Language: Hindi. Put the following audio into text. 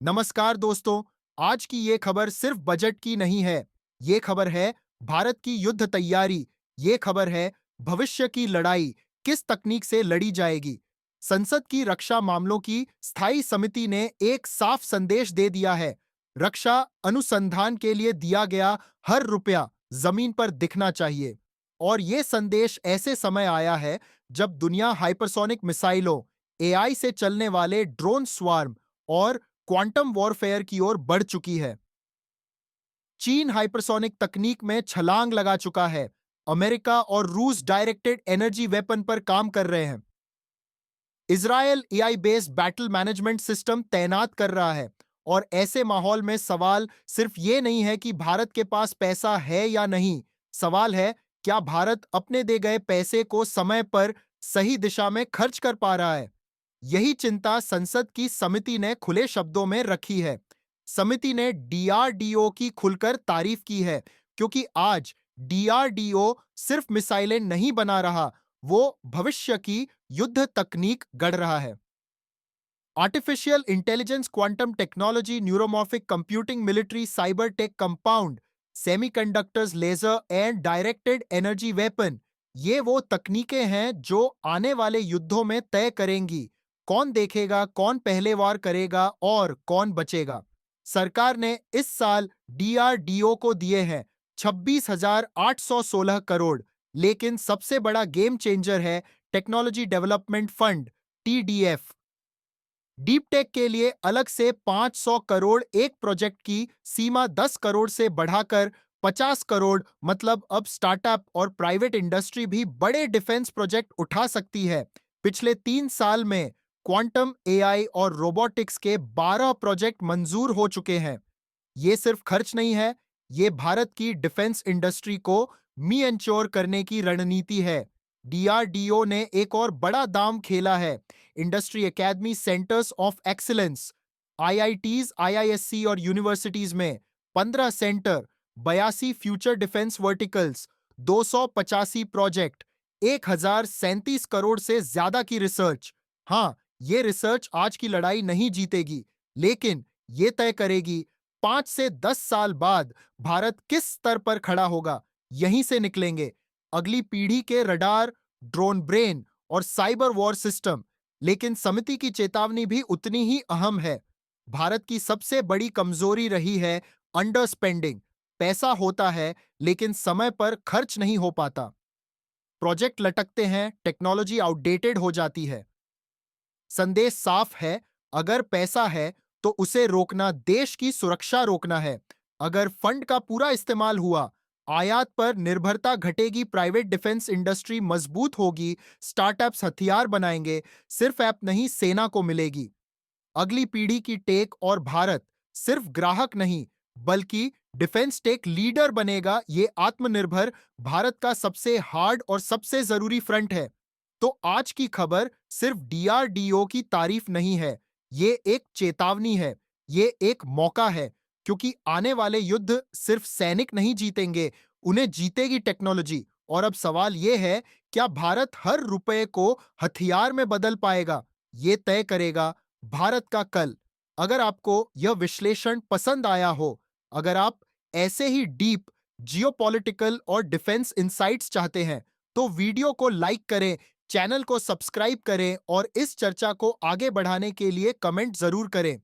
नमस्कार दोस्तों। आज की ये खबर सिर्फ बजट की नहीं है। ये खबर है भारत की युद्ध तैयारी। ये खबर है भविष्य की लड़ाई किस तकनीक से लड़ी जाएगी। संसद की रक्षा मामलों की स्थायी समिति ने एक साफ संदेश दे दिया है। रक्षा अनुसंधान के लिए दिया गया हर रुपया जमीन पर दिखना चाहिए। और ये संदेश ऐसे समय आया है जब दुनिया हाइपरसोनिक मिसाइलों, एआई से चलने वाले ड्रोन स्वार्म और क्वांटम वॉरफेयर की ओर बढ़ चुकी है। चीन हाइपरसोनिक तकनीक में छलांग लगा चुका है। अमेरिका और रूस डायरेक्टेड एनर्जी वेपन पर काम कर रहे हैं। Israel AI based battle management system तैनात कर रहा है। और ऐसे माहौल में सवाल सिर्फ ये नहीं है कि भारत के पास पैसा है या नहीं। सवाल है, क्या भारत अपने दे गए पैसे को समय पर सही दिशा में खर्च कर पा रहा है। यही चिंता संसद की समिति ने खुले शब्दों में रखी है। समिति ने डीआरडीओ की खुलकर तारीफ की है, क्योंकि आज डीआरडीओ सिर्फ मिसाइलें नहीं बना रहा, वो भविष्य की युद्ध तकनीक गढ़ रहा है। Artificial intelligence, quantum technology, neuromorphic computing, military cyber tech compound, semiconductors, laser and directed energy weapon, ये वो तकनीकें हैं जो आने वाले युद्धों में तय करेंगी कौन देखेगा, कौन पहले वार करेगा और कौन बचेगा। सरकार ने इस साल डीआरडीओ को दिए हैं 26,816 करोड़। लेकिन सबसे बड़ा गेम चेंजर है technology development fund, TDF. Deep tech के लिए अलग से 500 करोड़, एक प्रोजेक्ट की सीमा 10 करोड़ से बढ़ाकर 50 करोड़। मतलब अब स्टार्टअप और प्राइवेट इंडस्ट्री भी बड़े डिफेंस प्रोजेक्ट उठा सकती है। पिछले 3 साल में क्वांटम, एआई और रोबोटिक्स के 12 प्रोजेक्ट मंजूर हो चुके हैं। ये सिर्फ खर्च नहीं है, ये भारत की डिफेंस इंडस्ट्री को मी एंश्योर करने की रणनीति है। डीआरडीओ ने एक और बड़ा दांव खेला है। Industry academy, centres of excellence, IITs, IISc और यूनिवर्सिटीज में 15 centre, 82 future defence verticals, 285 project, 1037 crore से ज्यादा की रिसर्च। हाँ, ये रिसर्च आज की लड़ाई नहीं जीतेगी, लेकिन ये तय करेगी 5 से 10 साल बाद भारत किस स्तर पर खड़ा होगा। यहीं से निकलेंगे अगली पीढ़ी के रडार, ड्रोन ब्रेन और साइबर वॉर सिस्टम। लेकिन समिति की चेतावनी भी उतनी ही अहम है। भारत की सबसे बड़ी कमजोरी रही है अंडर स्पेंडिंग। पैसा होता है लेकिन समय पर खर्च नहीं हो पाता। प्रोजेक्ट लटकते हैं, टेक्नोलॉजी आउटडेटेड हो जाती है। संदेश साफ है, अगर पैसा है तो उसे रोकना देश की सुरक्षा रोकना है। अगर फंड का पूरा इस्तेमाल हुआ, आयात पर निर्भरता घटेगी, प्राइवेट डिफेंस इंडस्ट्री मजबूत होगी, स्टार्टअप्स हथियार बनाएंगे, सिर्फ ऐप नहीं सेना को मिलेगी अगली पीढ़ी की टेक। और भारत सिर्फ ग्राहक नहीं बल्कि डिफेंस टेक लीडर बनेगा। ये आत्मनिर्भर भारत का सबसे हार्ड और सबसे जरूरी फ्रंट है। तो आज की खबर सिर्फ डीआरडीओ की तारीफ नहीं है, ये एक चेतावनी है, ये एक मौका है। क्योंकि आने वाले युद्ध सिर्फ सैनिक नहीं जीतेंगे, उन्हें जीतेगी टेक्नोलॉजी। और अब सवाल यह है, क्या भारत हर रुपए को हथियार में बदल पाएगा। ये तय करेगा भारत का कल। अगर आपको यह विश्लेषण पसंद आया हो, अगर आप ऐसे ही डीप जियोपॉलिटिकल और डिफेंस इंसाइट्स चाहते हैं, तो वीडियो को लाइक करें, चैनल को सब्सक्राइब करें और इस चर्चा को आगे बढ़ाने के लिए कमेंट जरूर करें।